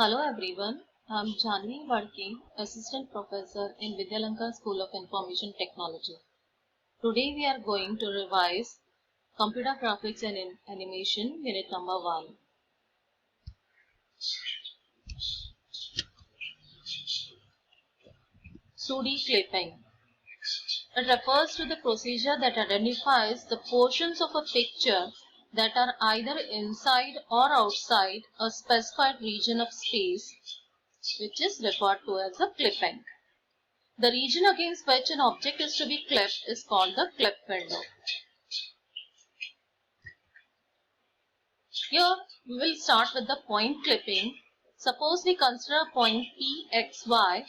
Hello everyone, I'm Janvi Wadke, Assistant Professor in Vidyalanka School of Information Technology. Today we are going to revise Computer Graphics and Animation Unit number 1. SUDI clipping. It refers to the procedure that identifies the portions of a picture that are either inside or outside a specified region of space, which is referred to as a clipping. The region against which an object is to be clipped is called the clip window. Here we will start with the point clipping. Suppose we consider a point Pxy.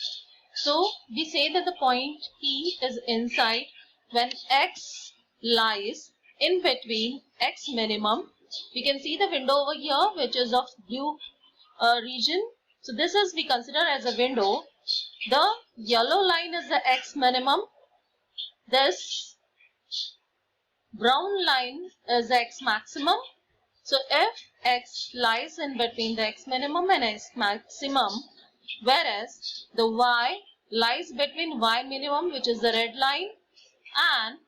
So we say that the point P is inside when X lies in between X minimum. We can see the window over here which is of blue region. So this is we consider as a window. The yellow line is the X minimum. This brown line is the X maximum. So if X lies in between the X minimum and X maximum, whereas the Y lies between Y minimum, which is the red line, and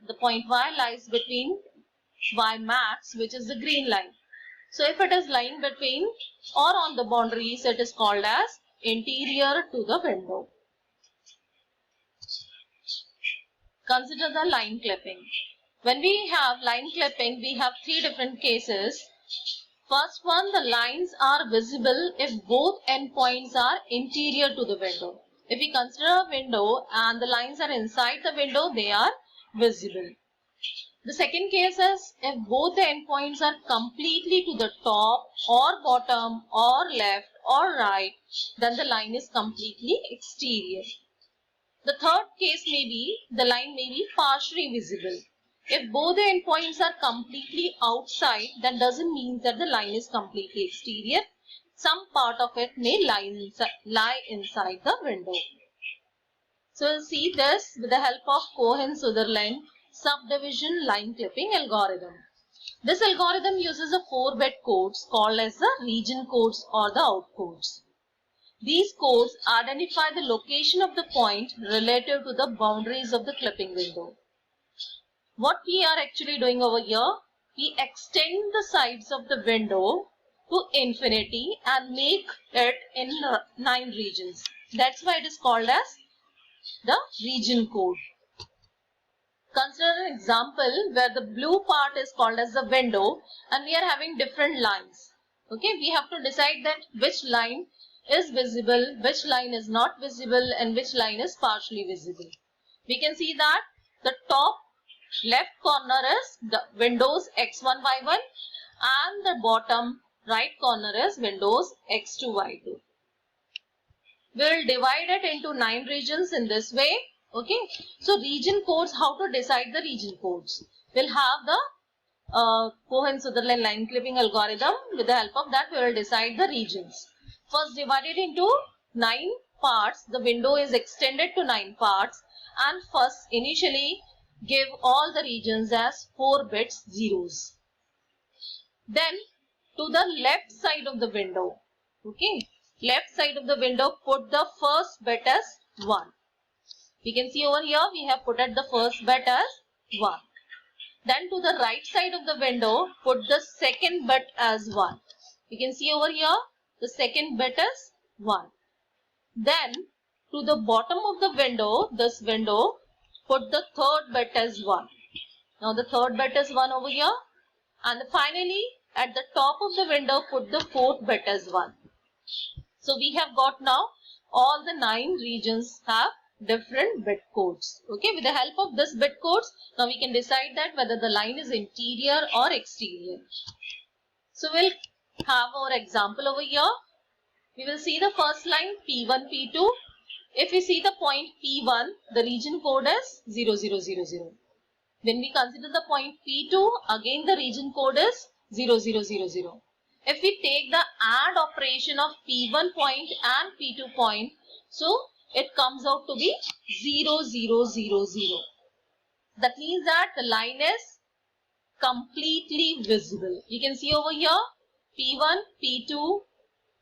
the point Y lies between Y max, which is the green line. So if it is lying between or on the boundaries, it is called as interior to the window. Consider the line clipping. When we have line clipping, we have three different cases. First one, the lines are visible if both endpoints are interior to the window. If we consider a window and the lines are inside the window, they are visible. The second case is if both the endpoints are completely to the top or bottom or left or right, then the line is completely exterior. The third case may be the line may be partially visible. If both the endpoints are completely outside, that doesn't mean that the line is completely exterior. Some part of it may lie inside the window. So we'll see this with the help of Cohen-Sutherland subdivision line clipping algorithm. This algorithm uses a 4-bit codes called as the region codes or the out codes. These codes identify the location of the point relative to the boundaries of the clipping window. What we are actually doing over here, we extend the sides of the window to infinity and make it in 9 regions. That's why it is called as the region code. Consider an example where the blue part is called as the window and we are having different lines. Okay, we have to decide that which line is visible, which line is not visible, and which line is partially visible. We can see that the top left corner is the windows x1, y1 and the bottom right corner is windows x2, y2. We will divide it into 9 regions in this way. Okay, so region codes, how to decide the region codes? We'll have the Cohen-Sutherland line clipping algorithm. With the help of that, we will decide the regions. First, divide it into 9 parts. The window is extended to 9 parts, and first initially give all the regions as 4 bits zeros. Then to the left side of the window, okay, left side of the window, put the first bit as 1. We can see over here we have put at the first bit as 1. Then to the right side of the window, put the second bit as 1. You can see over here the second bit is 1. Then to the bottom of the window, this window, put the third bit as 1. Now the third bit is 1 over here. And finally at the top of the window, put the fourth bit as 1. So we have got now all the 9 regions have different bit codes. Okay, with the help of this bit codes, now we can decide that whether the line is interior or exterior. So we'll have our example over here. We will see the first line P1, P2. If we see the point P1, the region code is 0000. When we consider the point P2, again the region code is 0000. If we take the add operation of P1 point and P2 point, so it comes out to be 0000. That means that the line is completely visible. You can see over here P1, P2,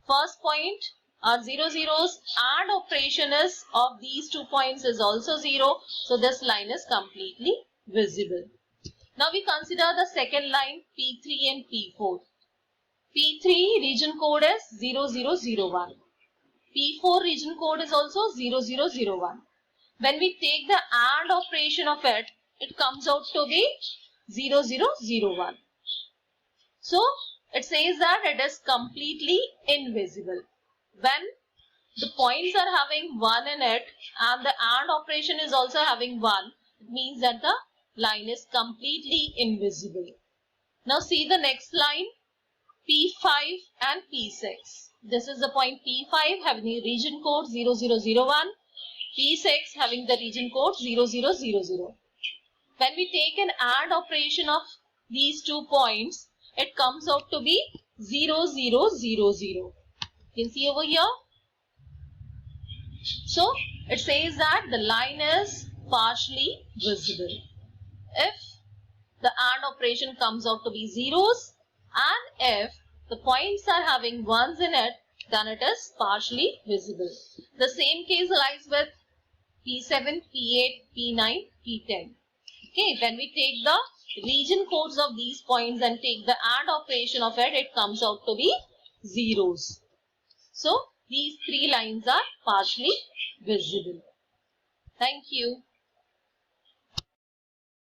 first point are 0 zeros, and operation is of these 2 points is also 0. So this line is completely visible. Now we consider the second line P3 and P4. P3 region code is 0001. P4 region code is also 0001. When we take the AND operation of it, it comes out to be 0001. So it says that it is completely invisible. When the points are having 1 in it and the AND operation is also having 1, it means that the line is completely invisible. Now see the next line, P5 and P6. This is the point P5 having the region code 0001, P6 having the region code 0000. When we take an AND operation of these 2 points, it comes out to be 0000. You can see over here. So it says that the line is partially visible. If the AND operation comes out to be zeros, and if the points are having ones in it, then it is partially visible. The same case lies with P7, P8, P9, P10. Okay, when we take the region codes of these points and take the AND operation of it, it comes out to be zeros. So these 3 lines are partially visible. Thank you.